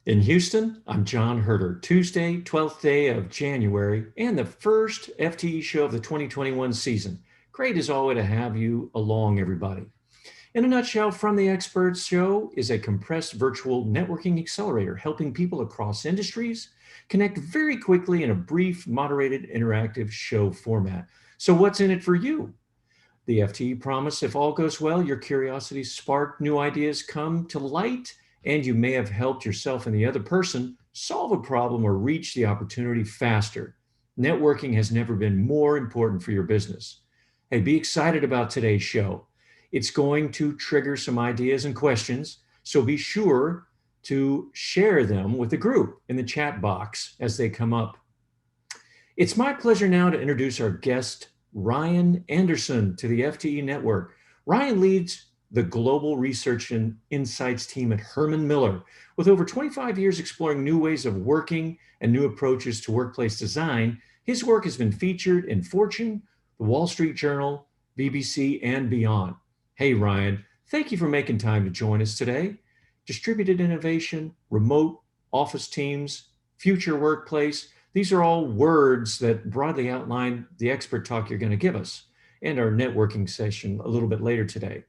In Houston, I'm John Herder. Tuesday, 12th day of January, and the first FTE show of the 2021 season. Great as always to have you along, everybody. In a nutshell, From the Experts show is a compressed virtual networking accelerator helping people across industries connect very quickly in a brief, moderated, interactive show format. So, what's in it for you? The FTE promise, if all goes well, your curiosity spark new ideas come to light, and you may have helped yourself and the other person solve a problem or reach the opportunity faster. Networking has never been more important for your business. Hey, be excited about today's show. It's going to trigger some ideas and questions, so be sure to share them with the group in the chat box as they come up. It's my pleasure now to introduce our guest, Ryan Anderson, to the FTE Network. Ryan leads the Global Research and Insights team at Herman Miller. With over 25 years exploring new ways of working and new approaches to workplace design, his work has been featured in Fortune, the Wall Street Journal, BBC, and beyond. Hey, Ryan, thank you for making time to join us today. Distributed innovation, remote office teams, future workplace, these are all words that broadly outline the expert talk you're going to give us and our networking session a little bit later today.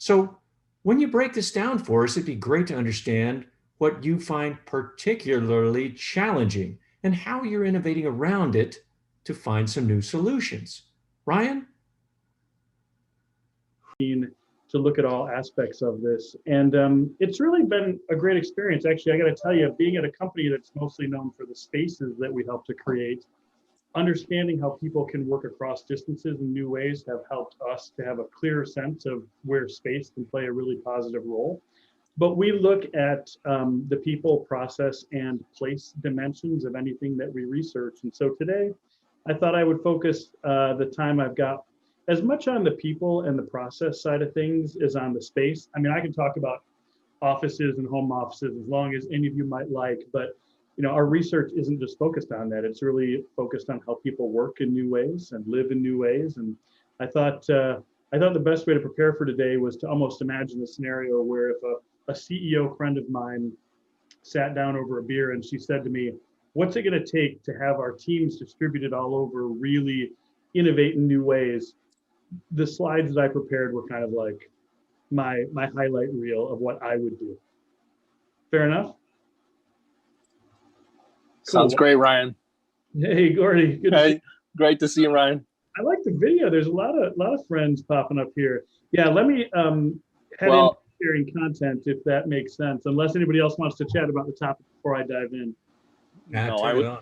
So, when you break this down for us, it'd be great to understand what you find particularly challenging and how you're innovating around it to find some new solutions. Ryan? To look at all aspects of this. And it's really been a great experience. Actually, I got to tell you, being at a company that's mostly known for the spaces that we help to create, understanding how people can work across distances in new ways have helped us to have a clearer sense of where space can play a really positive role. But we look at the people, process, and place dimensions of anything that we research. And so today, I thought I would focus the time I've got as much on the people and the process side of things as on the space. I mean, I can talk about offices and home offices as long as any of you might like, but our research isn't just focused on that. It's really focused on how people work in new ways and live in new ways. And I thought the best way to prepare for today was to almost imagine a scenario where if a CEO friend of mine sat down over a beer and she said to me, "What's it going to take to have our teams distributed all over really innovate in new ways?" The slides that I prepared were kind of like my highlight reel of what I would do. Fair enough? Sounds great, Ryan. Hey, Gordy. Good to see you. Great to see you, Ryan. I like the video. There's a lot of friends popping up here. Yeah, let me head into sharing content if that makes sense. Unless anybody else wants to chat about the topic before I dive in. No,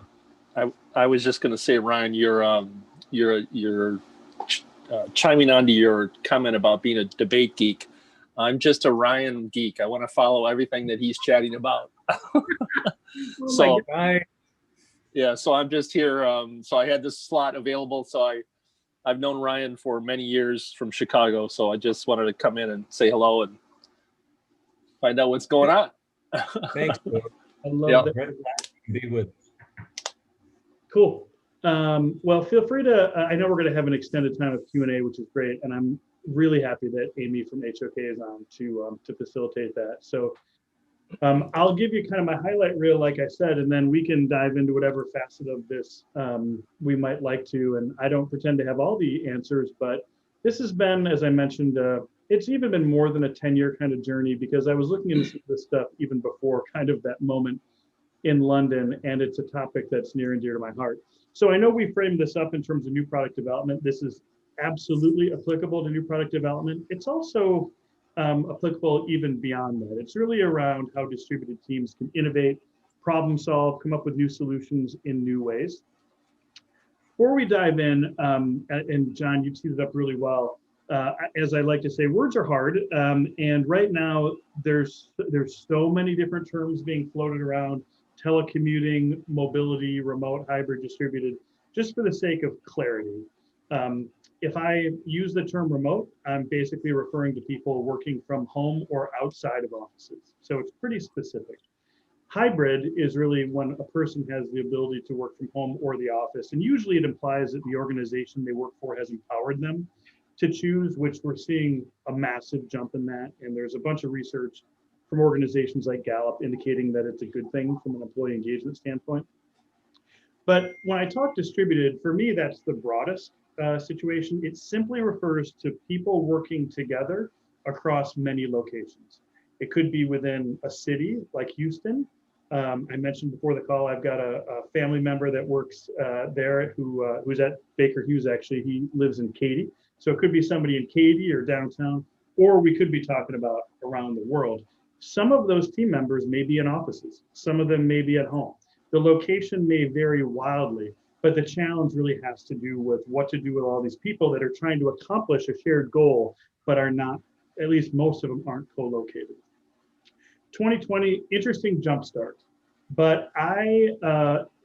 I was just going to say, Ryan, you're chiming onto your comment about being a debate geek. I'm just a Ryan geek. I want to follow everything that he's chatting about. So I'm just here. So I had this slot available. So I've known Ryan for many years from Chicago. So I just wanted to come in and say hello and find out what's going on. Thanks. I love that. Be with. Cool. Well, feel free to, I know we're going to have an extended time of Q&A, which is great. And I'm really happy that Amy from HOK is on to facilitate that. So I'll give you kind of my highlight reel, like I said, and then we can dive into whatever facet of this we might like to. And I don't pretend to have all the answers, but this has been, as I mentioned, it's even been more than a 10-year kind of journey because I was looking into this stuff even before kind of that moment in London, and it's a topic that's near and dear to my heart. So I know we framed this up in terms of new product development. This is absolutely applicable to new product development. It's also applicable even beyond that. It's really around how distributed teams can innovate, problem solve, come up with new solutions in new ways. Before we dive in, and John, you teed it up really well. As I like to say, words are hard, and right now there's so many different terms being floated around: telecommuting, mobility, remote, hybrid, distributed. Just for the sake of clarity, if I use the term remote, I'm basically referring to people working from home or outside of offices. So it's pretty specific. Hybrid is really when a person has the ability to work from home or the office. And usually it implies that the organization they work for has empowered them to choose, which we're seeing a massive jump in that. And there's a bunch of research from organizations like Gallup, indicating that it's a good thing from an employee engagement standpoint. But when I talk distributed, for me, that's the broadest situation. It simply refers to people working together across many locations. It could be within a city like Houston. I mentioned before the call, I've got a family member that works there who's at Baker Hughes, actually. He lives in Katy. So it could be somebody in Katy or downtown, or we could be talking about around the world. Some of those team members may be in offices. Some of them may be at home. The location may vary wildly, but the challenge really has to do with what to do with all these people that are trying to accomplish a shared goal, but are not, at least most of them aren't co-located. 2020, interesting jumpstart. But I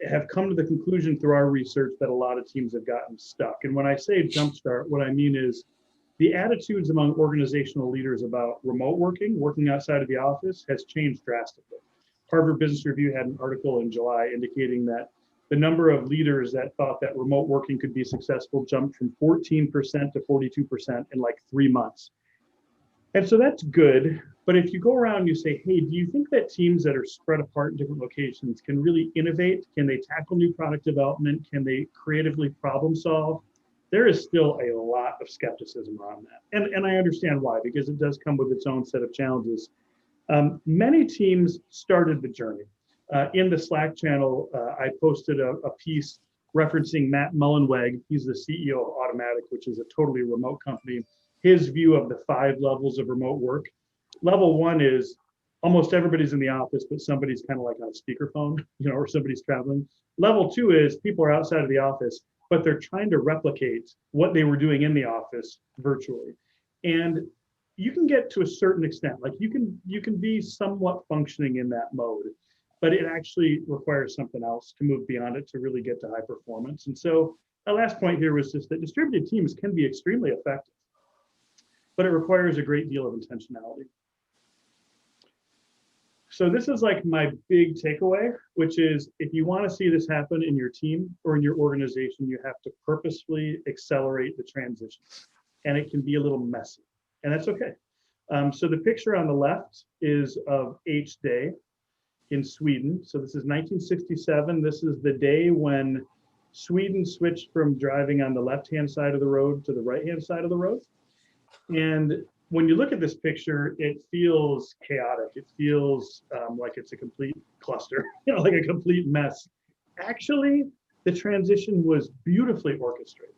have come to the conclusion through our research that a lot of teams have gotten stuck. And when I say jumpstart, what I mean is the attitudes among organizational leaders about remote working, working outside of the office, has changed drastically. Harvard Business Review had an article in July indicating that the number of leaders that thought that remote working could be successful jumped from 14% to 42% in like 3 months. And so that's good. But if you go around and you say, hey, do you think that teams that are spread apart in different locations can really innovate? Can they tackle new product development? Can they creatively problem solve? There is still a lot of skepticism around that. And I understand why, because it does come with its own set of challenges. Many teams started the journey. In the Slack channel, I posted a piece referencing Matt Mullenweg. He's the CEO of Automatic, which is a totally remote company. His view of the 5 levels of remote work. Level 1 is almost everybody's in the office, but somebody's kind of like on a speakerphone, or somebody's traveling. Level 2 is people are outside of the office, but they're trying to replicate what they were doing in the office virtually. And you can get to a certain extent, like you can be somewhat functioning in that mode, but it actually requires something else to move beyond it to really get to high performance. And so my last point here was just that distributed teams can be extremely effective, but it requires a great deal of intentionality. So this is like my big takeaway, which is if you want to see this happen in your team or in your organization, you have to purposefully accelerate the transition. And it can be a little messy, and that's okay. So the picture on the left is of H-Day in Sweden. So this is 1967. This is the day when Sweden switched from driving on the left-hand side of the road to the right-hand side of the road. And when you look at this picture, it feels chaotic. It feels like it's a complete cluster, like a complete mess. Actually, the transition was beautifully orchestrated.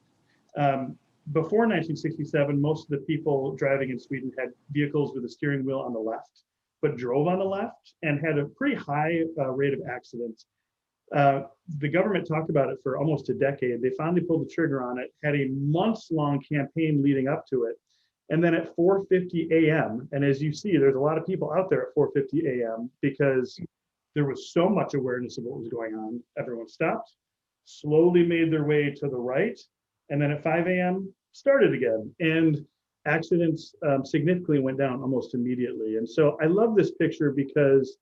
Before 1967, most of the people driving in Sweden had vehicles with a steering wheel on the left, but drove on the left and had a pretty high rate of accidents. The government talked about it for almost a decade. They finally pulled the trigger on it, had a months-long campaign leading up to it. And then at 4:50 a.m., and as you see, there's a lot of people out there at 4:50 a.m. because there was so much awareness of what was going on. Everyone stopped, slowly made their way to the right, and then at 5 a.m. started again. And accidents significantly went down almost immediately. And so I love this picture because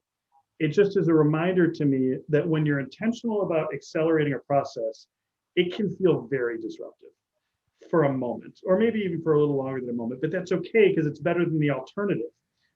it just is a reminder to me that when you're intentional about accelerating a process, it can feel very disruptive for a moment, or maybe even for a little longer than a moment, but that's okay because it's better than the alternative,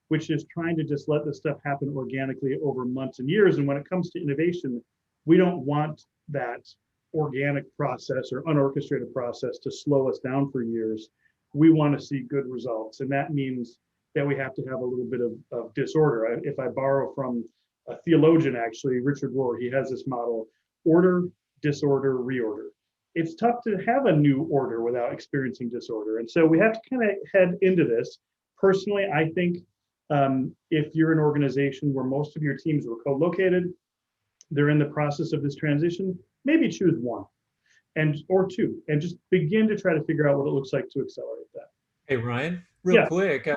which is trying to just let this stuff happen organically over months and years. And when it comes to innovation, we don't want that organic process or unorchestrated process to slow us down for years. We want to see good results. And that means that we have to have a little bit of disorder. If I borrow from a theologian, actually, Richard Rohr, he has this model: order, disorder, reorder. It's tough to have a new order without experiencing disorder. And so we have to kind of head into this. Personally, I think if you're an organization where most of your teams were co-located, they're in the process of this transition, maybe choose one or two, and just begin to try to figure out what it looks like to accelerate that. Hey, Ryan, real quick.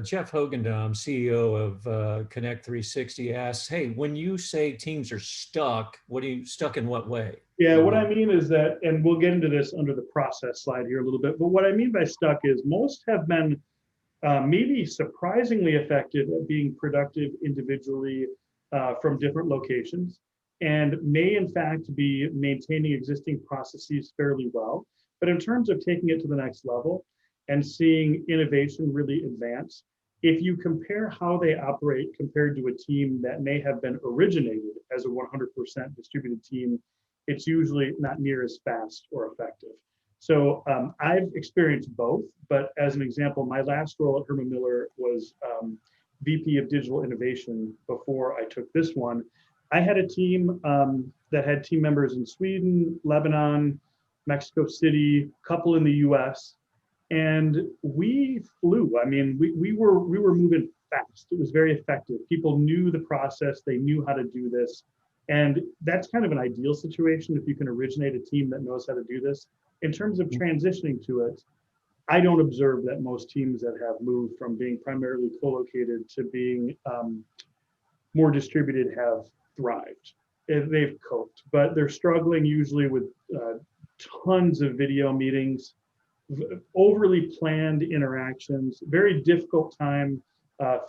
Jeff Hogendom, CEO of Connect 360, asks, hey, when you say teams are stuck, stuck in what way? Yeah, what I mean is that, and we'll get into this under the process slide here a little bit, but what I mean by stuck is most have been maybe surprisingly effective at being productive individually from different locations, and may in fact be maintaining existing processes fairly well. But in terms of taking it to the next level and seeing innovation really advance, if you compare how they operate compared to a team that may have been originated as a 100% distributed team, it's usually not near as fast or effective. So I've experienced both, but as an example, my last role at Herman Miller was VP of Digital Innovation before I took this one. I had a team that had team members in Sweden, Lebanon, Mexico City, a couple in the US, and we flew. I mean, we were moving fast. It was very effective. People knew the process, they knew how to do this. And that's kind of an ideal situation if you can originate a team that knows how to do this. In terms of transitioning to it, I don't observe that most teams that have moved from being primarily co-located to being more distributed have thrived. They've coped, but they're struggling usually with tons of video meetings, overly planned interactions, very difficult time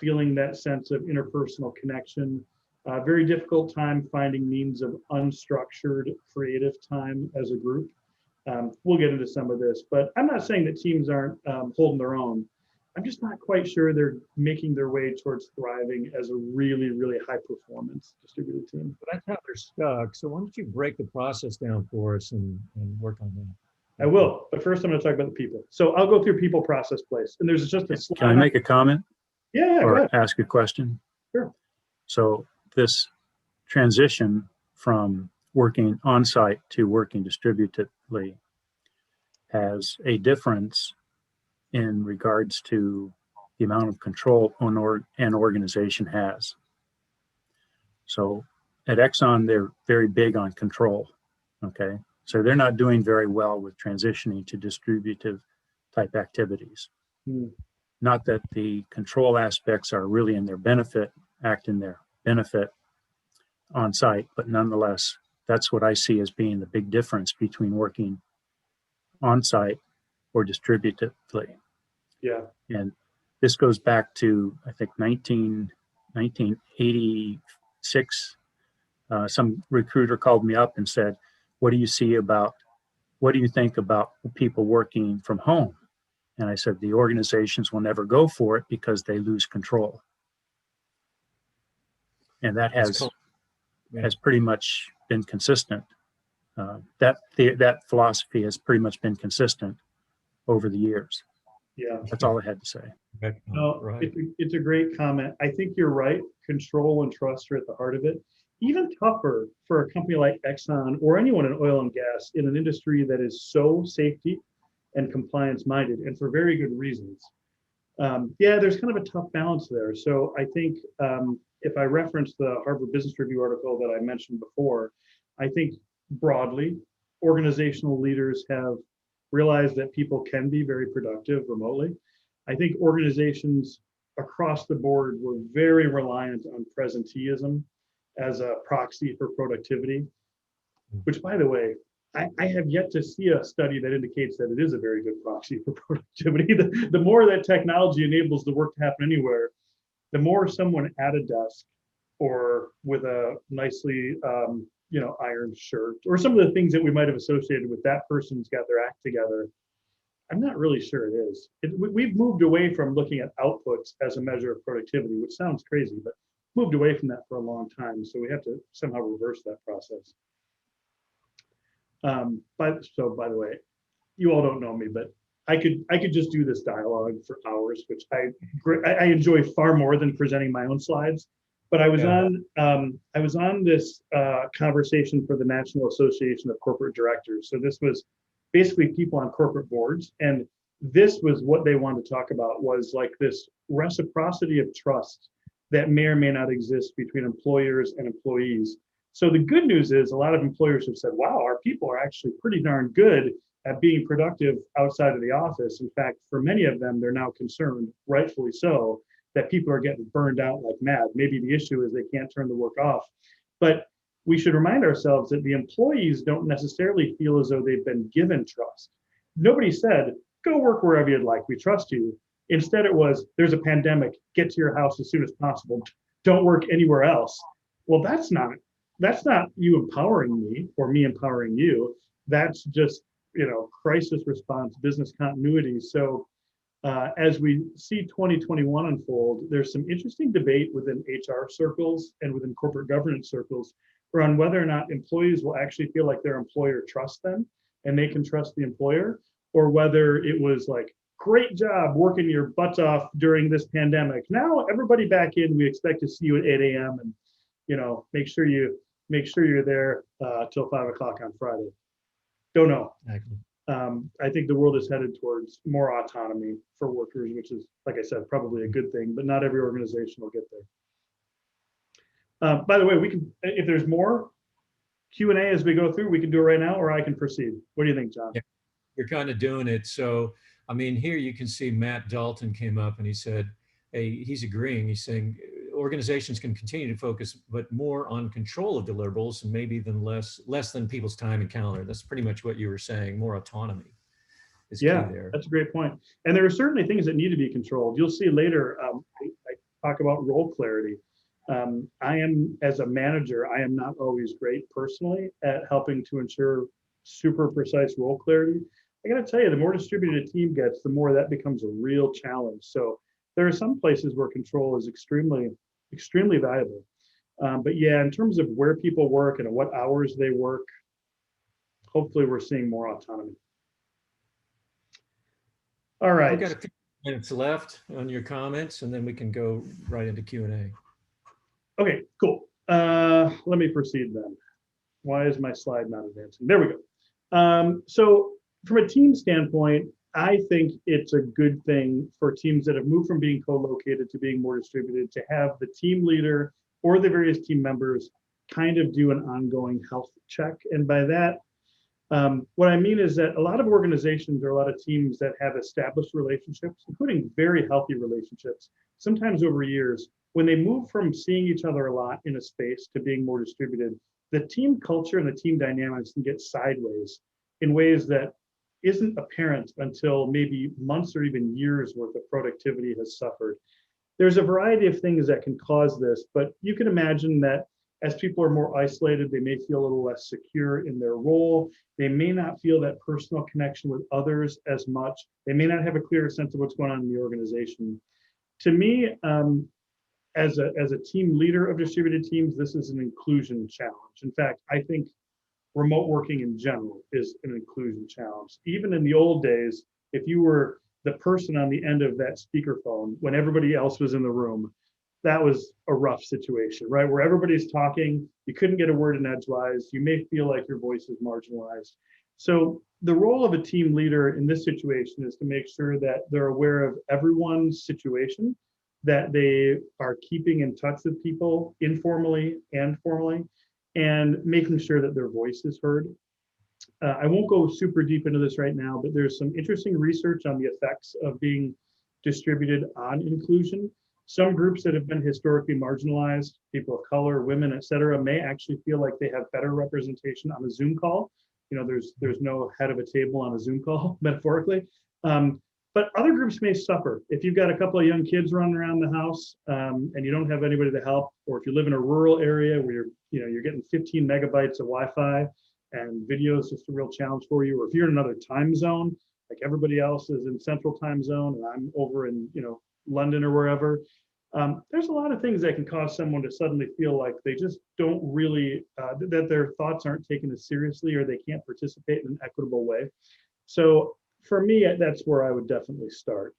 feeling that sense of interpersonal connection, very difficult time finding means of unstructured creative time as a group. We'll get into some of this, but I'm not saying that teams aren't holding their own. I'm just not quite sure they're making their way towards thriving as a really, really high performance distributed team. But that's how they're stuck. So why don't you break the process down for us and work on that? I will, but first I'm going to talk about the people. So I'll go through people, process, place, and there's just a slide. Can I make a comment? Yeah, or ask a question? Sure. So this transition from working on-site to working distributedly has a difference in regards to the amount of control an organization has. So at Exxon, they're very big on control, okay? So they're not doing very well with transitioning to distributive type activities. Not that the control aspects are really in their benefit, act in their benefit on site, but nonetheless, that's what I see as being the big difference between working on site or distributively. Yeah. And this goes back to, I think, 1986. Some recruiter called me up and said, what do you think about people working from home? And I said, the organizations will never go for it because they lose control. And that has pretty much been consistent. That philosophy has pretty much been consistent over the years. Yeah. That's all I had to say. No, right. It's a great comment. I think you're right. Control and trust are at the heart of it. Even tougher for a company like Exxon or anyone in oil and gas in an industry that is so safety and compliance minded, and for very good reasons. Yeah, there's kind of a tough balance there. So I think if I reference the Harvard Business Review article that I mentioned before, I think broadly, organizational leaders have realized that people can be very productive remotely. I think organizations across the board were very reliant on presenteeism as a proxy for productivity, which, by the way, I have yet to see a study that indicates that it is a very good proxy for productivity. The more that technology enables the work to happen anywhere, the more someone at a desk or with a nicely ironed shirt or some of the things that we might have associated with that person's got their act together, I'm not really sure it is. We've moved away from looking at outputs as a measure of productivity, which sounds crazy, but moved away from that for a long time. So we have to somehow reverse that process. By the way, you all don't know me, but I could just do this dialogue for hours, which I enjoy far more than presenting my own slides. But I was on this conversation for the National Association of Corporate Directors. So this was basically people on corporate boards, and this was what they wanted to talk about, was like this reciprocity of trust that may or may not exist between employers and employees. So the good news is a lot of employers have said, wow, our people are actually pretty darn good at being productive outside of the office. In fact, for many of them, they're now concerned, rightfully so, that people are getting burned out like mad. Maybe the issue is they can't turn the work off. But we should remind ourselves that the employees don't necessarily feel as though they've been given trust. Nobody said, go work wherever you'd like, we trust you. Instead, it was, there's a pandemic, get to your house as soon as possible, don't work anywhere else. Well, that's not you empowering me or me empowering you. That's just, crisis response, business continuity. So As we see 2021 unfold, there's some interesting debate within HR circles and within corporate governance circles around whether or not employees will actually feel like their employer trusts them and they can trust the employer, or whether it was like, great job working your butts off during this pandemic. Now everybody back in, we expect to see you at 8 a.m. and, you know, make sure you're there till 5 o'clock on Friday. Don't know. Exactly. I think the world is headed towards more autonomy for workers, which is, like I said, probably a good thing, but not every organization will get there. By the way, we can, if there's more Q&A as we go through, we can do it right now, or I can proceed. What do you think, John? Yeah, you're kind of doing it. So, I mean, here you can see Matt Dalton came up and he said, hey, he's agreeing. He's saying organizations can continue to focus, but more on control of deliverables and maybe less than people's time and calendar. That's pretty much what you were saying. More autonomy is key there. That's a great point. And there are certainly things that need to be controlled. You'll see later, I talk about role clarity. I am, as a manager, I am not always great personally at helping to ensure super precise role clarity. I got to tell you, the more distributed a team gets, the more that becomes a real challenge. So there are some places where control is extremely valuable. But yeah, in terms of where people work and at what hours they work, hopefully we're seeing more autonomy. All right. We've got a few minutes left on your comments, and then we can go right into Q&A. Okay, cool. Let me proceed then. Why is my slide not advancing? There we go. So from a team standpoint, I think it's a good thing for teams that have moved from being co-located to being more distributed to have the team leader or the various team members kind of do an ongoing health check. And by that, what I mean is that a lot of organizations or a lot of teams that have established relationships, including very healthy relationships, sometimes over years, when they move from seeing each other a lot in a space to being more distributed, the team culture and the team dynamics can get sideways in ways that isn't apparent until maybe months or even years worth of productivity has suffered. There's a variety of things that can cause this, but you can imagine that as people are more isolated, they may feel a little less secure in their role. They may not feel that personal connection with others as much. They may not have a clearer sense of what's going on in the organization. To me, as a team leader of distributed teams, this is an inclusion challenge. In fact, I think remote working in general is an inclusion challenge. Even in the old days, if you were the person on the end of that speakerphone when everybody else was in the room, that was a rough situation, right? Where everybody's talking, you couldn't get a word in edgewise, you may feel like your voice is marginalized. So the role of a team leader in this situation is to make sure that they're aware of everyone's situation, that they are keeping in touch with people informally and formally, and making sure that their voice is heard. I won't go super deep into this right now, but there's some interesting research on the effects of being distributed on inclusion. Some groups that have been historically marginalized, people of color, women, et cetera, may actually feel like they have better representation on a Zoom call. You know, there's no head of a table on a Zoom call, metaphorically. But other groups may suffer. If you've got a couple of young kids running around the house and you don't have anybody to help, or if you live in a rural area where you're getting 15 megabytes of Wi-Fi and video is just a real challenge for you, or if you're in another time zone, like everybody else is in central time zone and I'm over in London or wherever, there's a lot of things that can cause someone to suddenly feel like they just don't really, that their thoughts aren't taken as seriously or they can't participate in an equitable way. So for me, that's where I would definitely start.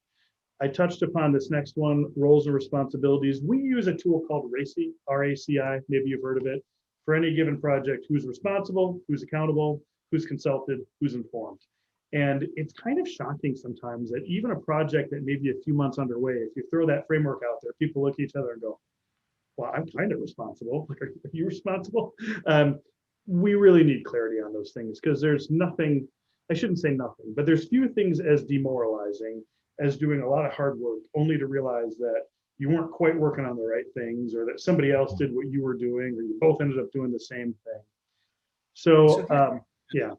I touched upon this next one, roles and responsibilities. We use a tool called RACI, R-A-C-I, maybe you've heard of it. For any given project, who's responsible, who's accountable, who's consulted, who's informed. And it's kind of shocking sometimes that even a project that may be a few months underway, if you throw that framework out there, people look at each other and go, well, I'm kind of responsible. Like, are you responsible? We really need clarity on those things because there's nothing, I shouldn't say nothing, but there's few things as demoralizing as doing a lot of hard work only to realize that you weren't quite working on the right things or that somebody else did what you were doing or you both ended up doing the same thing. So yeah.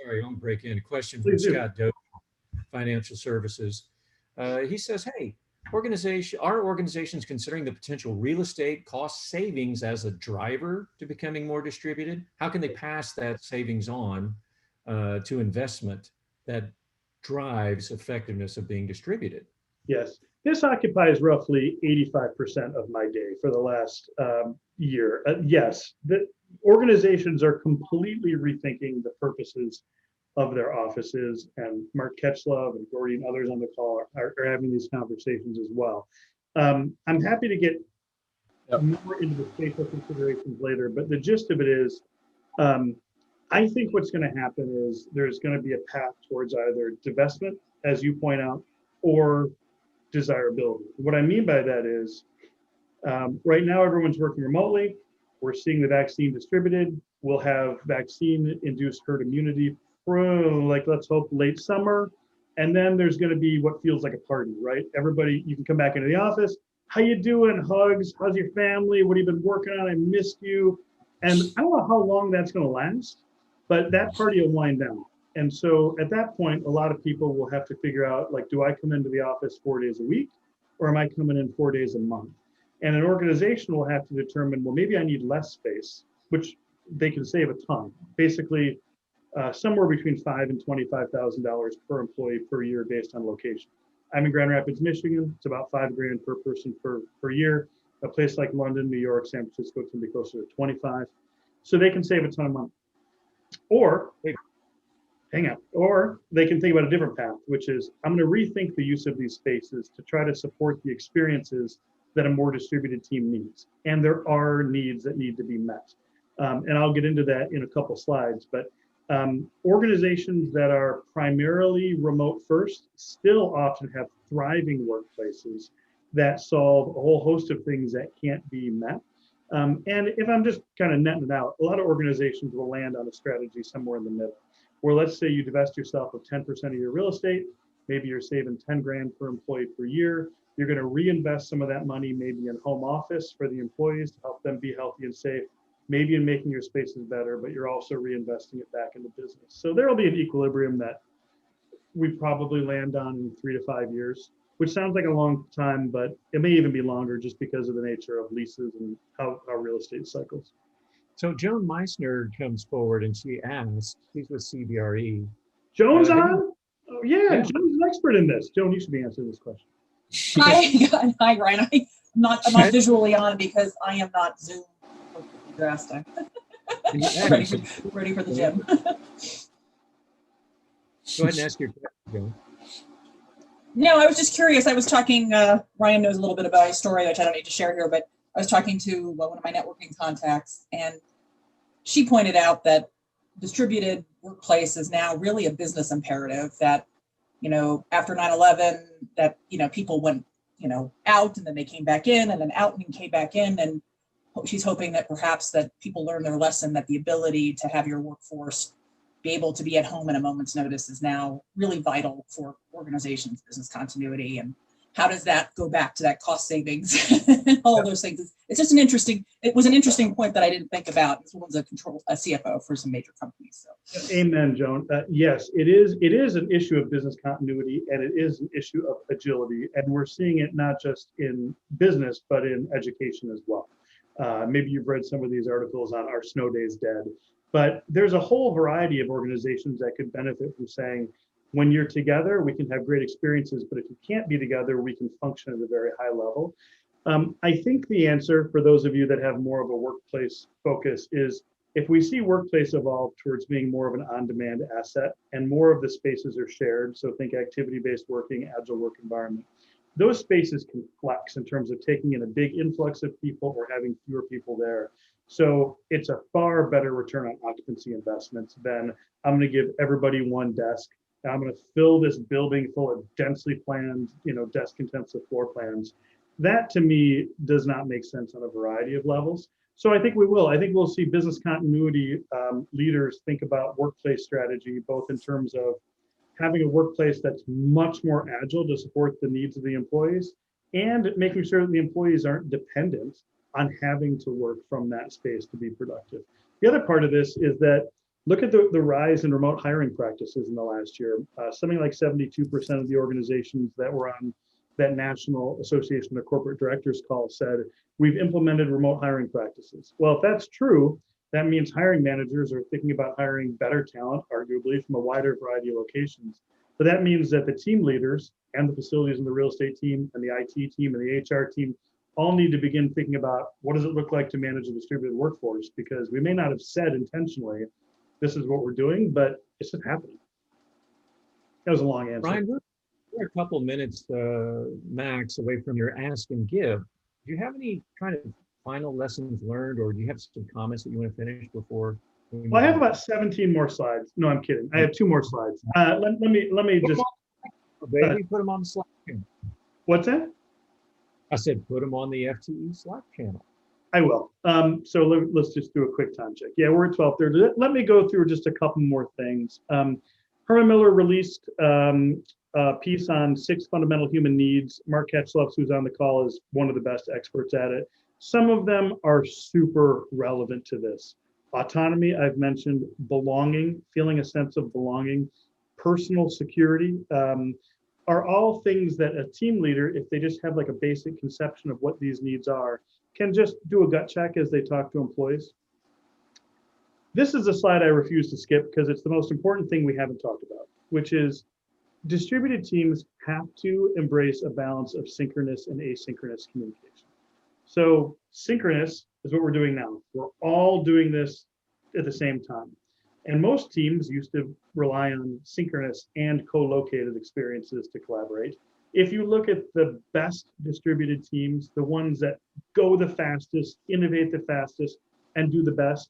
Sorry, I'll break in. A question Please from do. Scott Doe, Financial Services. He says, hey, are organizations considering the potential real estate cost savings as a driver to becoming more distributed? How can they pass that savings on to investment that drives effectiveness of being distributed. Yes, this occupies roughly 85% of my day for the last year. Yes, the organizations are completely rethinking the purposes of their offices, and Mark Ketchlove and Gordy and others on the call are having these conversations as well. I'm happy to get more into the spatial considerations later, but the gist of it is, I think what's going to happen is there's going to be a path towards either divestment, as you point out, or desirability. What I mean by that is, right now everyone's working remotely. We're seeing the vaccine distributed. We'll have vaccine-induced herd immunity like, let's hope, late summer. And then there's going to be what feels like a party, right? Everybody, you can come back into the office. How you doing? Hugs. How's your family? What have you been working on? I missed you. And I don't know how long that's going to last, but that party will wind down. And so at that point, a lot of people will have to figure out, like, do I come into the office 4 days a week, or am I coming in 4 days a month? And an organization will have to determine, well, maybe I need less space, which they can save a ton. Basically, somewhere between $5,000 and $25,000 per employee per year based on location. I'm in Grand Rapids, Michigan. It's about $5,000 per person per year. A place like London, New York, San Francisco, it's going to be closer to 25. So they can save a ton of money. Or, or they can think about a different path, which is, I'm going to rethink the use of these spaces to try to support the experiences that a more distributed team needs. And there are needs that need to be met. And I'll get into that in a couple slides, but organizations that are primarily remote first still often have thriving workplaces that solve a whole host of things that can't be met. And if I'm just kind of netting it out, a lot of organizations will land on a strategy somewhere in the middle, where let's say you divest yourself of 10% of your real estate, maybe you're saving 10 grand per employee per year. You're going to reinvest some of that money maybe in home office for the employees to help them be healthy and safe, maybe in making your spaces better, but you're also reinvesting it back into business. So there'll be an equilibrium that we probably land on in 3 to 5 years, which sounds like a long time, but it may even be longer just because of the nature of leases and how real estate cycles. So Joan Meissner comes forward and she asks, she's with CBRE. Joan's on? Oh, yeah, Joan's an expert in this. Joan, you should be answering this question. Hi, Ryan. I'm not visually on because I am not Zoom drastic. ready for the gym. Go ahead and ask your question, Joan. No, I was just curious. I was talking, Ryan knows a little bit about a story, which I don't need to share here, but I was talking to one of my networking contacts, and she pointed out that distributed workplace is now really a business imperative that, after 9/11, that, people went, out and then they came back in and then out and came back in. And she's hoping that perhaps that people learn their lesson, that the ability to have your workforce be able to be at home at a moment's notice is now really vital for organizations' business continuity. And how does that go back to that cost savings and all of those things? It's just it was an interesting point that I didn't think about. This one's a CFO for some major companies. So. Amen, Joan. Yes, it is an issue of business continuity, and it is an issue of agility. And we're seeing it not just in business, but in education as well. Maybe you've read some of these articles on Our Snow Days Dead, but there's a whole variety of organizations that could benefit from saying, when you're together, we can have great experiences, but if you can't be together, we can function at a very high level. I think the answer for those of you that have more of a workplace focus is, if we see workplace evolve towards being more of an on-demand asset and more of the spaces are shared, so think activity-based working, agile work environment, those spaces can flex in terms of taking in a big influx of people or having fewer people there. So it's a far better return on occupancy investments than, I'm going to give everybody one desk, and I'm going to fill this building full of densely planned, desk-intensive floor plans. That, to me, does not make sense on a variety of levels. So I think we will. I think we'll see business continuity leaders think about workplace strategy, both in terms of having a workplace that's much more agile to support the needs of the employees, and making sure that the employees aren't dependent on having to work from that space to be productive. The other part of this is that, look at the rise in remote hiring practices in the last year. Something like 72% of the organizations that were on that National Association of Corporate Directors call said, we've implemented remote hiring practices. Well, if that's true, that means hiring managers are thinking about hiring better talent, arguably from a wider variety of locations. But that means that the team leaders and the facilities and the real estate team and the IT team and the HR team all need to begin thinking about what does it look like to manage a distributed workforce, because we may not have said intentionally, this is what we're doing, but it's just happening. That was a long answer. Ryan, we're a couple minutes max away from your ask and give. Do you have any kind of final lessons learned, or do you have some comments that you want to finish before? Well, I have about 17 more slides. No, I'm kidding. I have 2 more slides. Let me just. Baby, put them on the Slack channel. What's that? I said, put them on the FTE Slack channel. I will. So let's just do a quick time check. Yeah, we're at 12:30. Let me go through just a couple more things. Herman Miller released a piece on 6 fundamental human needs. Mark Ketchloff, who's on the call, is one of the best experts at it. Some of them are super relevant to this. Autonomy, I've mentioned, belonging, feeling a sense of belonging, personal security, are all things that a team leader, if they just have like a basic conception of what these needs are, can just do a gut check as they talk to employees. This is a slide I refuse to skip because it's the most important thing we haven't talked about, which is distributed teams have to embrace a balance of synchronous and asynchronous communication. So synchronous is what we're doing now. We're all doing this at the same time. And most teams used to rely on synchronous and co-located experiences to collaborate. If you look at the best distributed teams, the ones that go the fastest, innovate the fastest, and do the best,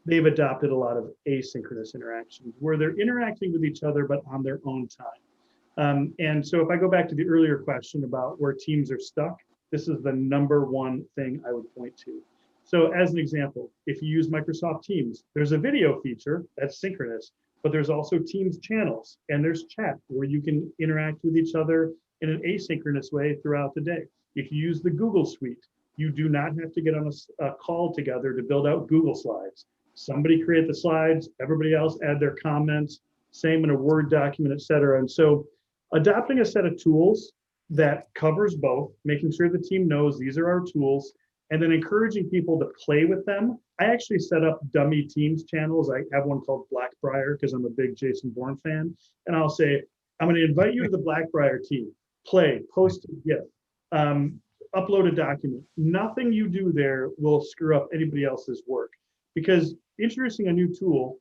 they've adopted a lot of asynchronous interactions where they're interacting with each other, but on their own time. And so if I go back to the earlier question about where teams are stuck, this is the #1 thing I would point to. So as an example, if you use Microsoft Teams, there's a video feature that's synchronous, but there's also Teams channels and there's chat where you can interact with each other in an asynchronous way throughout the day. If you use the Google Suite, you do not have to get on a call together to build out Google Slides. Somebody create the slides, everybody else add their comments, same in a Word document, et cetera. And so adopting a set of tools that covers both, making sure the team knows these are our tools, and then encouraging people to play with them. I actually set up dummy Teams channels. I have one called Blackbriar because I'm a big Jason Bourne fan. And I'll say, I'm going to invite you to the Blackbriar team. Play, post a GIF, upload a document. Nothing you do there will screw up anybody else's work, because introducing a new tool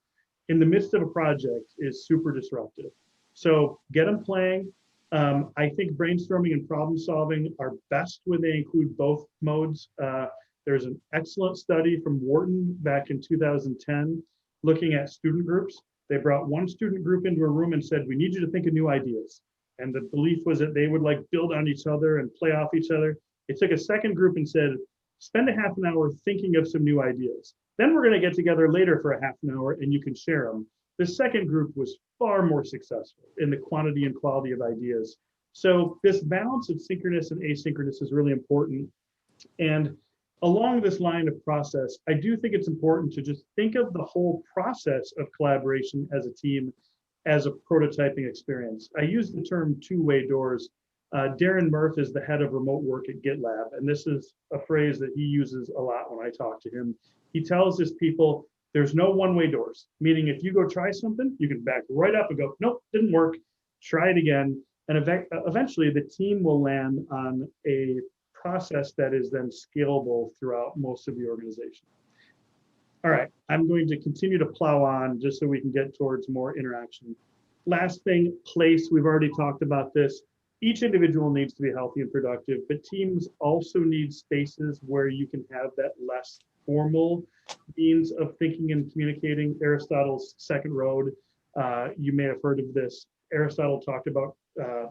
in the midst of a project is super disruptive. So get them playing. I think brainstorming and problem solving are best when they include both modes. There's an excellent study from Wharton back in 2010 looking at student groups. They brought one student group into a room and said, we need you to think of new ideas. And the belief was that they would like build on each other and play off each other. They took a second group and said, spend a half an hour thinking of some new ideas. Then we're going to get together later for a half an hour and you can share them. The second group was far more successful in the quantity and quality of ideas. So this balance of synchronous and asynchronous is really important. And along this line of process, I do think it's important to just think of the whole process of collaboration as a team as a prototyping experience. I use the term two-way doors. Darren Murph is the head of remote work at GitLab, and this is a phrase that he uses a lot when I talk to him. He tells his people, there's no one-way doors, meaning if you go try something, you can back right up and go, nope, didn't work, try it again. And eventually the team will land on a process that is then scalable throughout most of the organization. All right, I'm going to continue to plow on just so we can get towards more interaction. Last thing, place, we've already talked about this. Each individual needs to be healthy and productive, but teams also need spaces where you can have that less formal means of thinking and communicating. Aristotle's second road, you may have heard of this. Aristotle talked about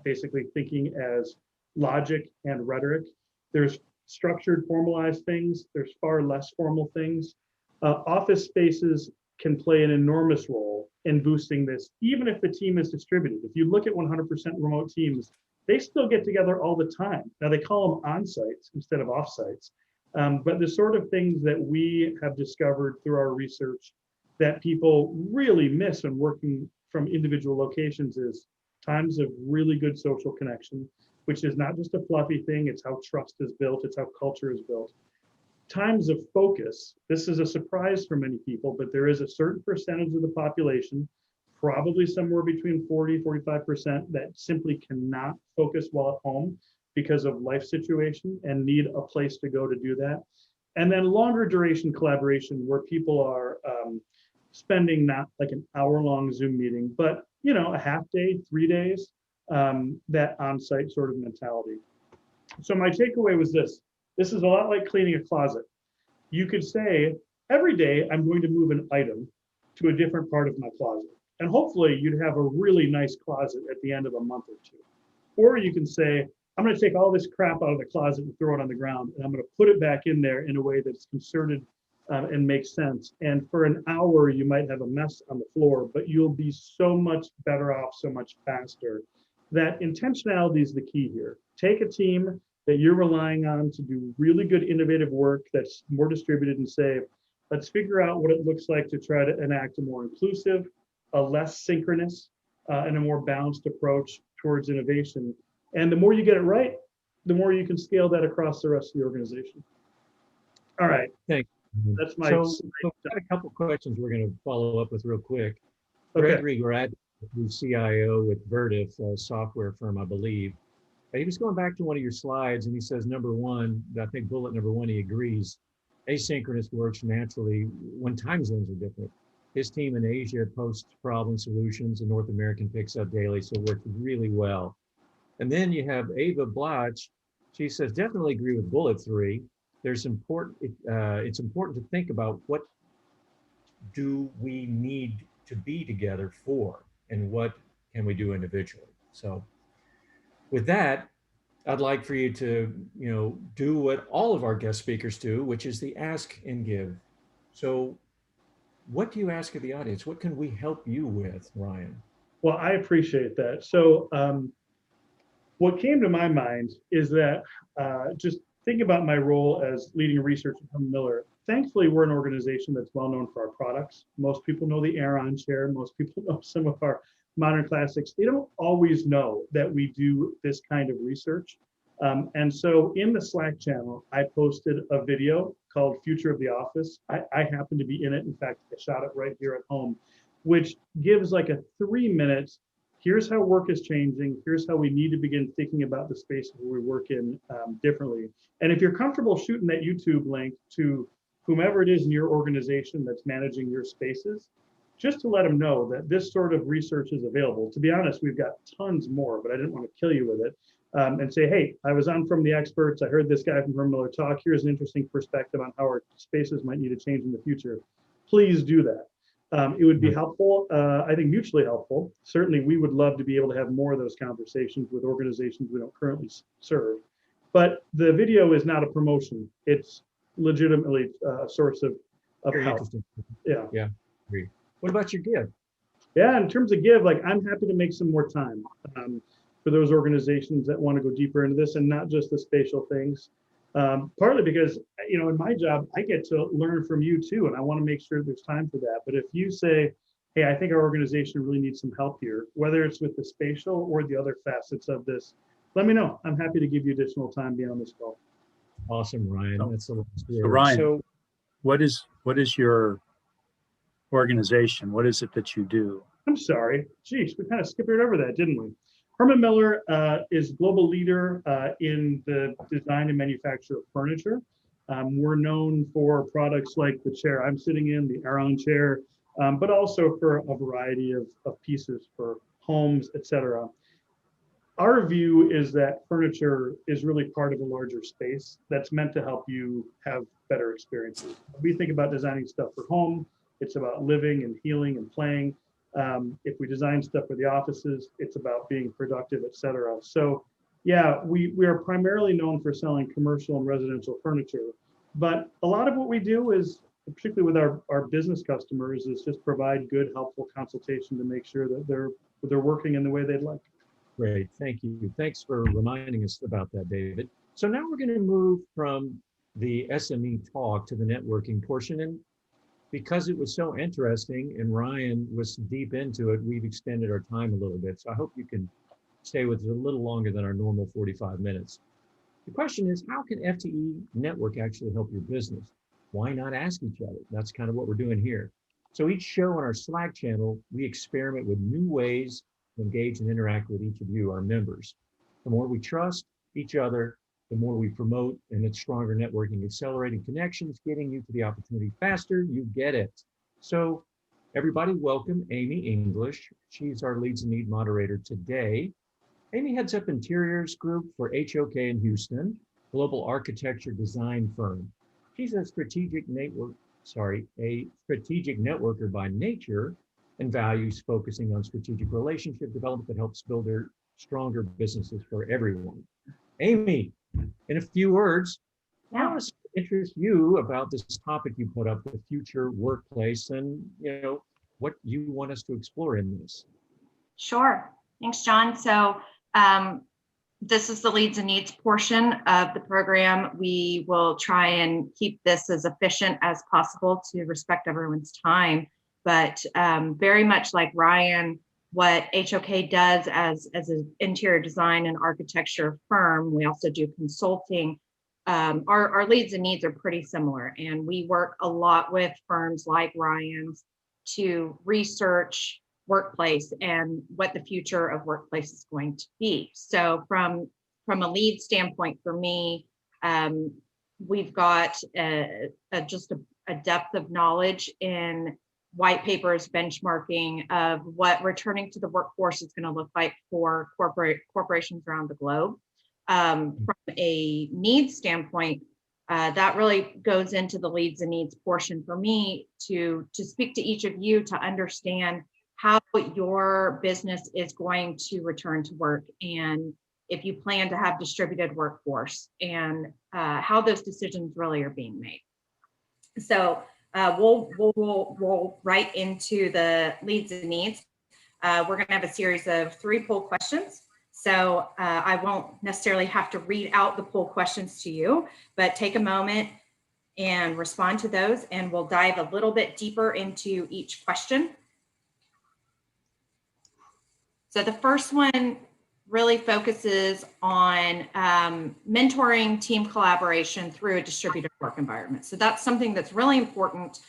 basically thinking as logic and rhetoric. There's structured, formalized things. There's far less formal things. Office spaces can play an enormous role in boosting this, even if the team is distributed. If you look at 100% remote teams, they still get together all the time. Now they call them on-sites instead of off-sites. But the sort of things that we have discovered through our research that people really miss when working from individual locations is times of really good social connection, which is not just a fluffy thing, it's how trust is built, it's how culture is built. Times of focus, this is a surprise for many people, but there is a certain percentage of the population, probably somewhere between 40-45% that simply cannot focus while at home because of life situation and need a place to go to do that. And then longer duration collaboration where people are spending not like an hour-long Zoom meeting, but a half day, 3 days, that on-site sort of mentality. So my takeaway was this. This is a lot like cleaning a closet. You could say, every day I'm going to move an item to a different part of my closet. And hopefully you'd have a really nice closet at the end of a month or two. Or you can say, I'm going to take all this crap out of the closet and throw it on the ground, and I'm going to put it back in there in a way that's concerted and makes sense. And for an hour, you might have a mess on the floor, but you'll be so much better off, so much faster. That intentionality is the key here. Take a team that you're relying on to do really good innovative work that's more distributed and say, let's figure out what it looks like to try to enact a more inclusive, a less synchronous, and a more balanced approach towards innovation. And the more you get it right, the more you can scale that across the rest of the organization. All right. Thanks. That's my. So I've got a couple questions we're going to follow up with real quick. Okay. Gregory Grad, who's CIO with Vertiv, a software firm, I believe. He was going back to one of your slides and he says, number one, I think bullet number one, he agrees, asynchronous works naturally when time zones are different. His team in Asia posts problem solutions and North American picks up daily, so it worked really well. And then you have Ava Bloch. She says, definitely agree with bullet three. It's important to think about what do we need to be together for and what can we do individually. So with that, I'd like for you to, do what all of our guest speakers do, which is the ask and give. So what do you ask of the audience? What can we help you with, Ryan? Well, I appreciate that. So what came to my mind is that just think about my role as leading research at Herman Miller. Thankfully, we're an organization that's well known for our products. Most people know the Aeron chair. Most people know some of our modern classics. They don't always know that we do this kind of research. And so in the Slack channel, I posted a video called Future of the Office. I happen to be in it. In fact, I shot it right here at home, which gives like a 3-minute, here's how work is changing. Here's how we need to begin thinking about the spaces where we work in differently. And if you're comfortable shooting that YouTube link to whomever it is in your organization that's managing your spaces, just to let them know that this sort of research is available. To be honest, we've got tons more, but I didn't want to kill you with it. And say, hey, I was on From the Experts. I heard this guy from Herman Miller talk. Here's an interesting perspective on how our spaces might need to change in the future. Please do that. It would be helpful, I think mutually helpful. Certainly, we would love to be able to have more of those conversations with organizations we don't currently serve. But the video is not a promotion. It's legitimately a source of Very help. interesting. Yeah. Agree. What about your give? Yeah, in terms of give, like I'm happy to make some more time for those organizations that want to go deeper into this and not just the spatial things. Partly because, in my job, I get to learn from you too, and I want to make sure there's time for that. But if you say, hey, I think our organization really needs some help here, whether it's with the spatial or the other facets of this, let me know. I'm happy to give you additional time beyond this call. Awesome, Ryan. That's a lot. So Ryan, what is your organization? What is it that you do? I'm sorry. Geez, we kind of skipped right over that, didn't we? Herman Miller is global leader in the design and manufacture of furniture. We're known for products like the chair I'm sitting in, the Aeron chair, but also for a variety of pieces for homes, etc. Our view is that furniture is really part of a larger space that's meant to help you have better experiences. We think about designing stuff for home. It's about living and healing and playing. If we design stuff for the offices, it's about being productive, et cetera. So yeah, we are primarily known for selling commercial and residential furniture, but a lot of what we do is, particularly with our business customers, is just provide good, helpful consultation to make sure that they're working in the way they'd like. Great, thank you. Thanks for reminding us about that, David. So now we're going to move from the SME talk to the networking portion. And because it was so interesting and Ryan was deep into it, we've extended our time a little bit. So I hope you can stay with us a little longer than our normal 45 minutes. The question is, how can FTE network actually help your business? Why not ask each other? That's kind of what we're doing here. So each show on our Slack channel, we experiment with new ways to engage and interact with each of you, our members. The more we trust each other, the more we promote, and it's stronger networking, accelerating connections, getting you to the opportunity faster. You get it. So everybody, welcome Amy English. She's our Leads and Need moderator today. Amy heads up Interiors Group for HOK in Houston, global architecture design firm. She's a strategic networker by nature and values focusing on strategic relationship development that helps build their stronger businesses for everyone. Amy, in a few words, tell us what interests you about this topic you put up, the future workplace, and what you want us to explore in this. Sure. Thanks, John. So this is the Leads and Needs portion of the program. We will try and keep this as efficient as possible to respect everyone's time. But very much like Ryan, what HOK does as an interior design and architecture firm, we also do consulting. Our Leads and Needs are pretty similar, and we work a lot with firms like Ryan's to research workplace and what the future of workplace is going to be. So from a lead standpoint for me, we've got just a depth of knowledge in white papers, benchmarking of what returning to the workforce is going to look like for corporations around the globe. From a needs standpoint, that really goes into the Leads and Needs portion for me to speak to each of you to understand how your business is going to return to work, and if you plan to have distributed workforce, and how those decisions really are being made. So we'll roll right into the Leads and Needs. We're going to have a series of 3 poll questions. So I won't necessarily have to read out the poll questions to you, but take a moment and respond to those, and we'll dive a little bit deeper into each question. So the first one really focuses on mentoring, team collaboration through a distributed work environment. So that's something that's really important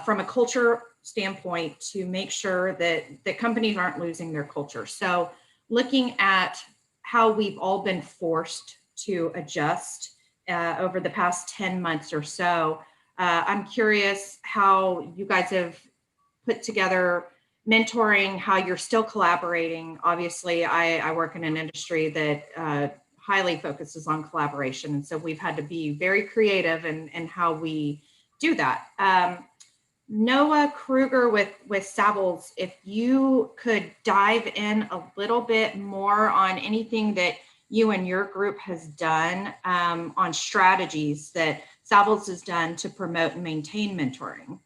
from a culture standpoint to make sure that the companies aren't losing their culture. So looking at how we've all been forced to adjust over the past 10 months or so, I'm curious how you guys have put together mentoring, how you're still collaborating. Obviously, I work in an industry that highly focuses on collaboration. And so we've had to be very creative in how we do that. Noah Kruger with Savills, if you could dive in a little bit more on anything that you and your group has done on strategies that Savills has done to promote and maintain mentoring.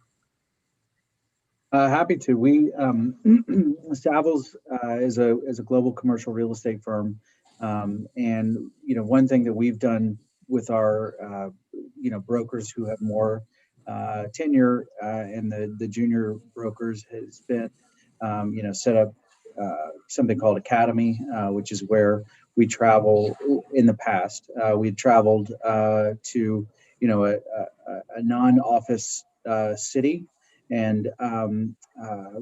Happy to. We Savills is a global commercial real estate firm, and one thing that we've done with our brokers who have more tenure and the junior brokers has been set up something called Academy, which is where we travel. In the past, we traveled to a non-office city, and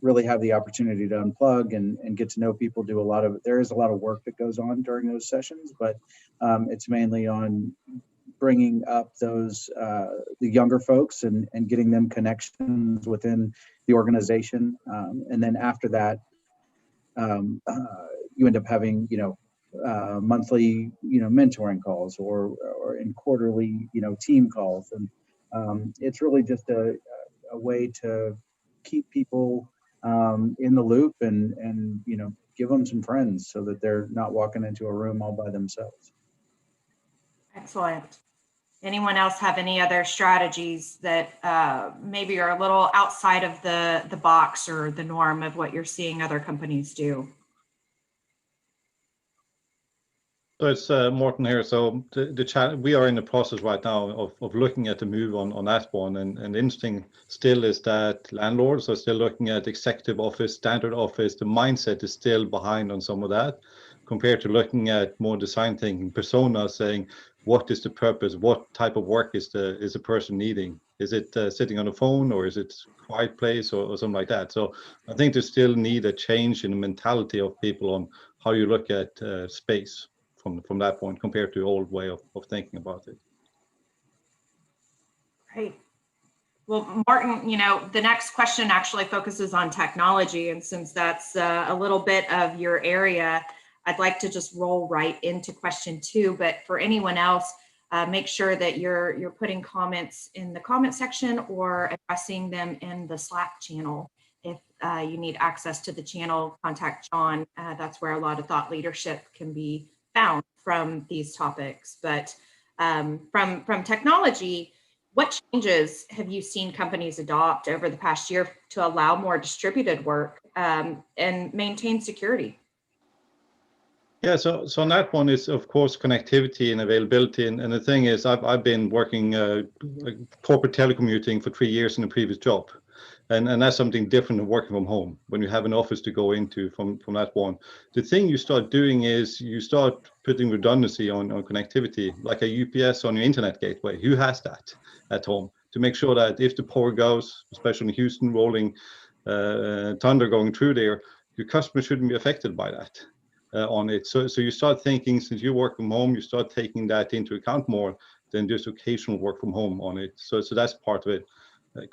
really have the opportunity to unplug and get to know people. There is a lot of work that goes on during those sessions, but it's mainly on bringing up those the younger folks and getting them connections within the organization. And then after that, you end up having monthly mentoring calls or in quarterly team calls, and it's really just a way to keep people in the loop and give them some friends so that they're not walking into a room all by themselves. Excellent. Anyone else have any other strategies that maybe are a little outside of the box or the norm of what you're seeing other companies do? So it's Morten here. So we are in the process right now of looking at the move on Asborn, and interesting still is that landlords are still looking at executive office, standard office. The mindset is still behind on some of that, compared to looking at more design thinking, persona, saying what is the purpose, what type of work is the person needing. Is it sitting on a phone, or is it quiet place, or something like that? So I think there still need a change in the mentality of people on how you look at space from that point compared to the old way of thinking about it. Great. Well, Martin, the next question actually focuses on technology. And since that's a little bit of your area, I'd like to just roll right into question 2. But for anyone else, make sure that you're putting comments in the comment section or addressing them in the Slack channel. If you need access to the channel, contact John. That's where a lot of thought leadership can be found from these topics. But from technology, what changes have you seen companies adopt over the past year to allow more distributed work and maintain security? Yeah, so on that one is, of course, connectivity and availability. And the thing is, I've been working corporate telecommuting for 3 years in a previous job. And that's something different than working from home when you have an office to go into from that one. The thing you start doing is you start putting redundancy on connectivity, like a UPS on your internet gateway. Who has that at home? To make sure that if the power goes, especially in Houston, rolling thunder going through there, your customer shouldn't be affected by that on it. So you start thinking, since you work from home, you start taking that into account more than just occasional work from home on it. So that's part of it.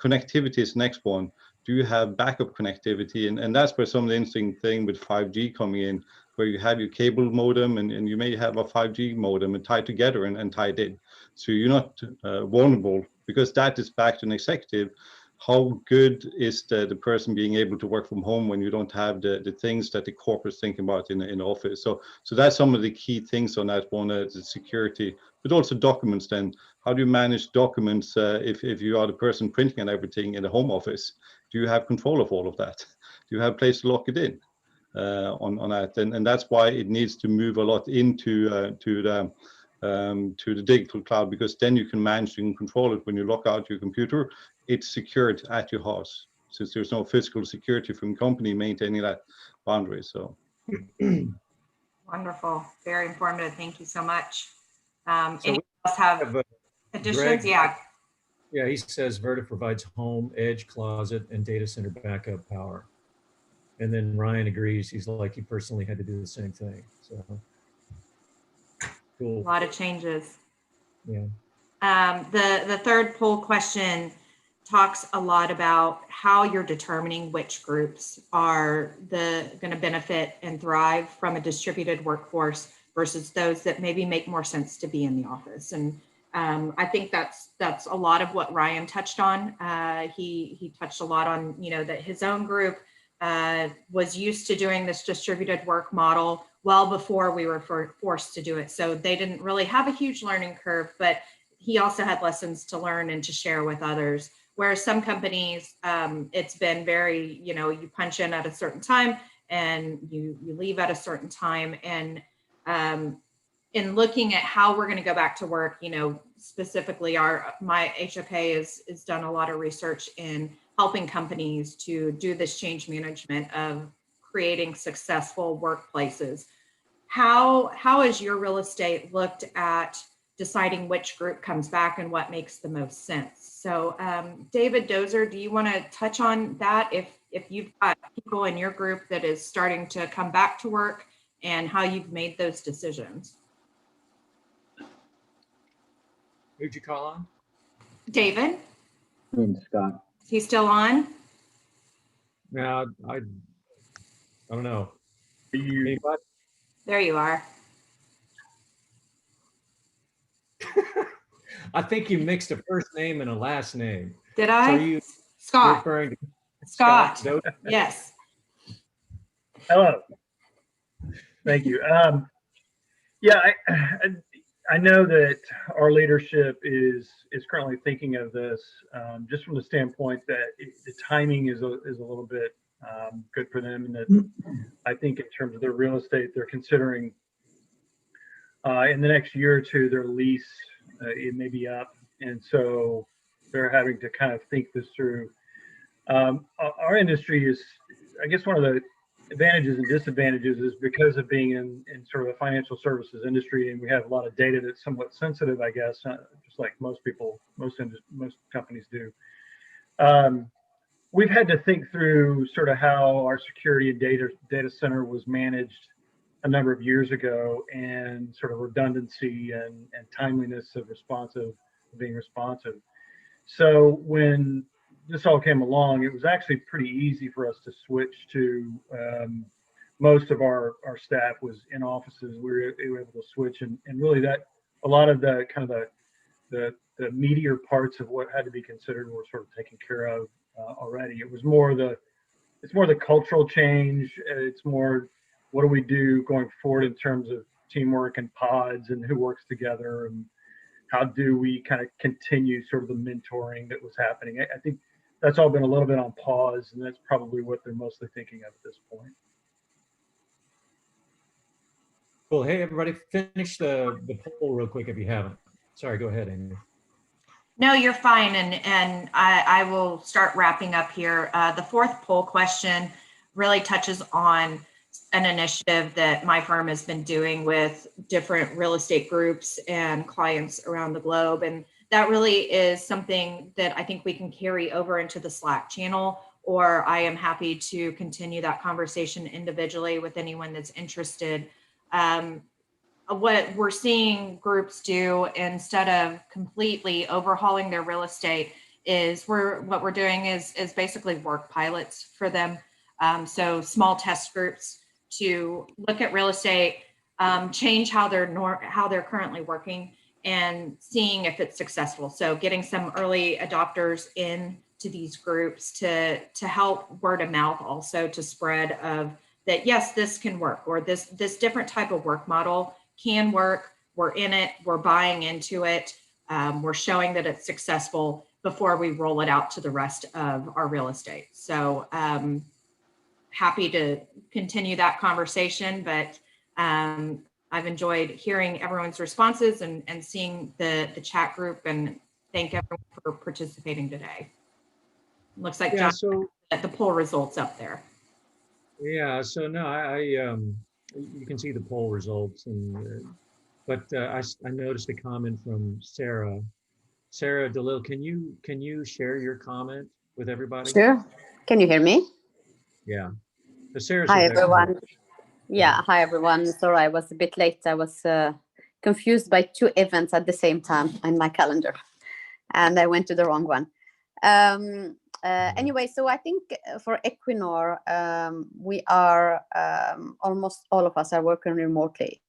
Connectivity is the next one. Do you have backup connectivity? And that's where some of the interesting thing with 5G coming in, where you have your cable modem and you may have a 5G modem and tied together and tied in. So you're not vulnerable, because that is back to an executive. How good is the person being able to work from home when you don't have the things that the corporate's thinking about in the office? So that's some of the key things on that one, the security, but also documents then. How do you manage documents if you are the person printing and everything in the home office? Do you have control of all of that? Do you have a place to lock it in on that? And that's why it needs to move a lot into to the digital cloud, because then you can manage and control it. When you lock out your computer, it's secured at your house, since there's no physical security from company maintaining that boundary. So wonderful, very informative. Thank you so much. So anyone else have additions? Greg, yeah, he says Vertiv provides home, edge, closet, and data center backup power. And then Ryan agrees. He's like, he personally had to do the same thing. So cool. A lot of changes. Yeah. The third poll question talks a lot about how you're determining which groups are going to benefit and thrive from a distributed workforce versus those that maybe make more sense to be in the office. And I think that's a lot of what Ryan touched on. He touched a lot on, that his own group was used to doing this distributed work model well before we were forced to do it. So they didn't really have a huge learning curve, but he also had lessons to learn and to share with others. Whereas some companies, it's been very, you punch in at a certain time and you leave at a certain time. And in looking at how we're going to go back to work, specifically my HOK has done a lot of research in helping companies to do this change management of creating successful workplaces. How has your real estate looked at deciding which group comes back and what makes the most sense? So David Dozer, do you want to touch on that? If you've got people in your group that is starting to come back to work and how you've made those decisions. Who'd you call on? David? Scott. Is he still on? No, I don't know. Anybody? There you are. I think you mixed a first name and a last name. Did I? So Scott. referring to Scott. Yes. Hello. Thank you. Yeah, I know that our leadership is currently thinking of this just from the standpoint that the timing is a little bit good for them, and that I think in terms of their real estate, they're considering in the next year or two their lease it may be up, and so they're having to kind of think this through. Our industry is, I guess, one of the advantages and disadvantages is because of being in sort of the financial services industry, and we have a lot of data that's somewhat sensitive, I guess, just like most people, most companies do. We've had to think through sort of how our security and data center was managed a number of years ago, and sort of redundancy and timeliness of being responsive. So when this all came along, it was actually pretty easy for us to switch to, most of our staff was in offices. We were able to switch, and really that a lot of the kind of the meatier parts of what had to be considered were sort of taken care of already. It's more the cultural change. It's more, what do we do going forward in terms of teamwork and pods and who works together, and how do we kind of continue sort of the mentoring that was happening. I think that's all been a little bit on pause, and that's probably what they're mostly thinking of at this point. Cool. Hey, everybody, finish the poll real quick if you haven't. Sorry, go ahead, Amy. No, you're fine, and I will start wrapping up here. The fourth poll question really touches on an initiative that my firm has been doing with different real estate groups and clients around the globe. And that really is something that I think we can carry over into the Slack channel, or I am happy to continue that conversation individually with anyone that's interested. What we're seeing groups do, instead of completely overhauling their real estate, is what we're doing is basically work pilots for them. So small test groups to look at real estate, change how they're currently working, and seeing if it's successful. So getting some early adopters in to these groups to help word of mouth also to spread of that, yes, this can work, or this different type of work model can work. We're in it, we're buying into it, we're showing that it's successful before we roll it out to the rest of our real estate. So happy to continue that conversation, but I've enjoyed hearing everyone's responses and seeing the chat group, and thank everyone for participating today. Looks like John, so the poll results up there. Yeah, so no, you can see the poll results, and but I noticed a comment from Sarah. Sarah DeLille, can you share your comment with everybody? Sure. Can you hear me? Yeah. So Sarah's hi everyone. Yeah, hi everyone. Sorry, I was a bit late. I was confused by two events at the same time on my calendar, and I went to the wrong one. Anyway, so I think for Equinor, we are almost all of us are working remotely.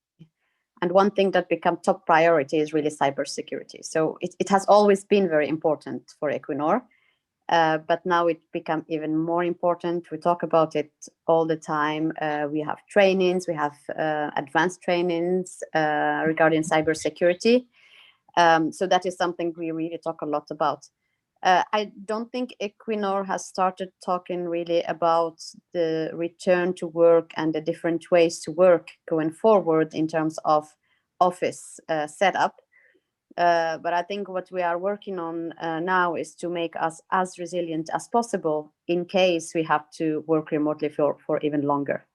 And one thing that become top priority is really cybersecurity. So it has always been very important for Equinor, but now it become even more important. We talk about it all the time. We have trainings, we have advanced trainings regarding cybersecurity. So that is something we really talk a lot about. I don't think Equinor has started talking really about the return to work and the different ways to work going forward in terms of office setup. But I think what we are working on now is to make us as resilient as possible in case we have to work remotely for even longer.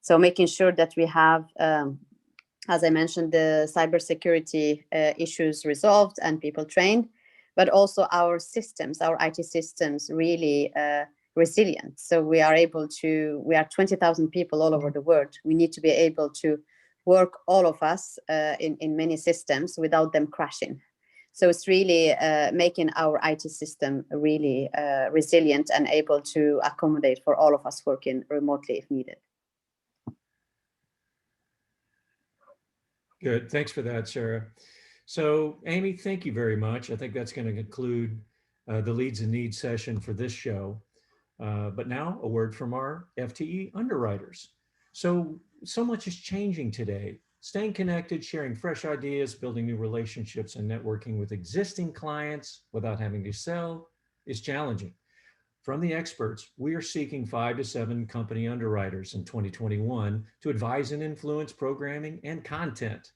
So making sure that we have, as I mentioned, the cybersecurity issues resolved and people trained, but also our systems, our IT systems, really resilient. So we are 20,000 people all over the world. We need to be able to work, all of us, in many systems without them crashing. So it's really making our IT system really resilient and able to accommodate for all of us working remotely if needed. Good, thanks for that, Sarah. So Amy, thank you very much. I think that's going to conclude the Leads and Needs session for this show. But now a word from our FTE underwriters. So much is changing today. Staying connected, sharing fresh ideas, building new relationships, and networking with existing clients without having to sell is challenging. From the experts, we are seeking 5 to 7 company underwriters in 2021 to advise and influence programming and content.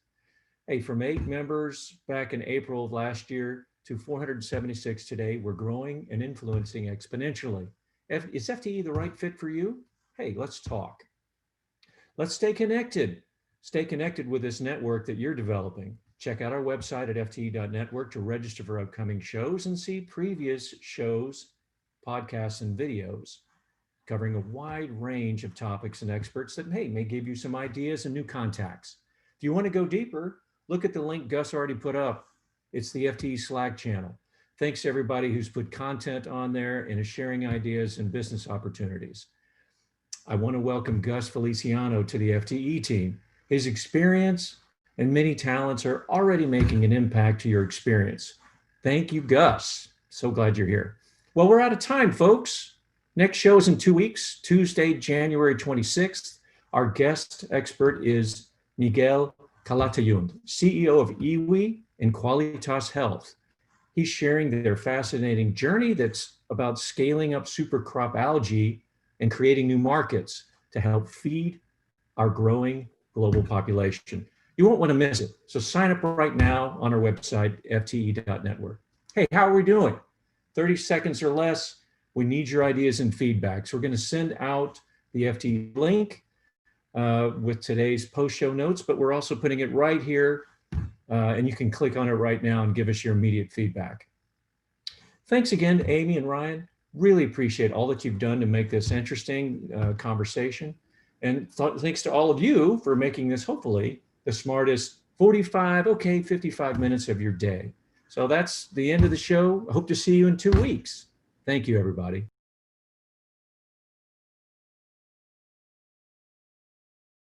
Hey, from 8 members back in April of last year to 476 today, we're growing and influencing exponentially. Is FTE the right fit for you? hey, let's talk. Let's stay connected. Stay connected with this network that you're developing. Check out our website at fte.network to register for upcoming shows and see previous shows, podcasts, and videos covering a wide range of topics and experts that, hey, may give you some ideas and new contacts. If you want to go deeper, look at the link Gus already put up. It's the FTE Slack channel. Thanks to everybody who's put content on there and is sharing ideas and business opportunities. I want to welcome Gus Feliciano to the FTE team. His experience and many talents are already making an impact to your experience. Thank you, Gus. So glad you're here. Well, we're out of time, folks. Next show is in 2 weeks, Tuesday, January 26th. Our guest expert is Miguel Kalatayun, CEO of Iwi and Qualitas Health. He's sharing their fascinating journey that's about scaling up super crop algae and creating new markets to help feed our growing global population. You won't want to miss it. So sign up right now on our website, fte.network. Hey, how are we doing? 30 seconds or less. We need your ideas and feedback. So we're going to send out the FTE link with today's post-show notes, but we're also putting it right here, and you can click on it right now and give us your immediate feedback. Thanks again, Amy and Ryan. Really appreciate all that you've done to make this interesting conversation. And thanks to all of you for making this, hopefully, the smartest 55 minutes of your day. So that's the end of the show. I hope to see you in 2 weeks. Thank you, everybody.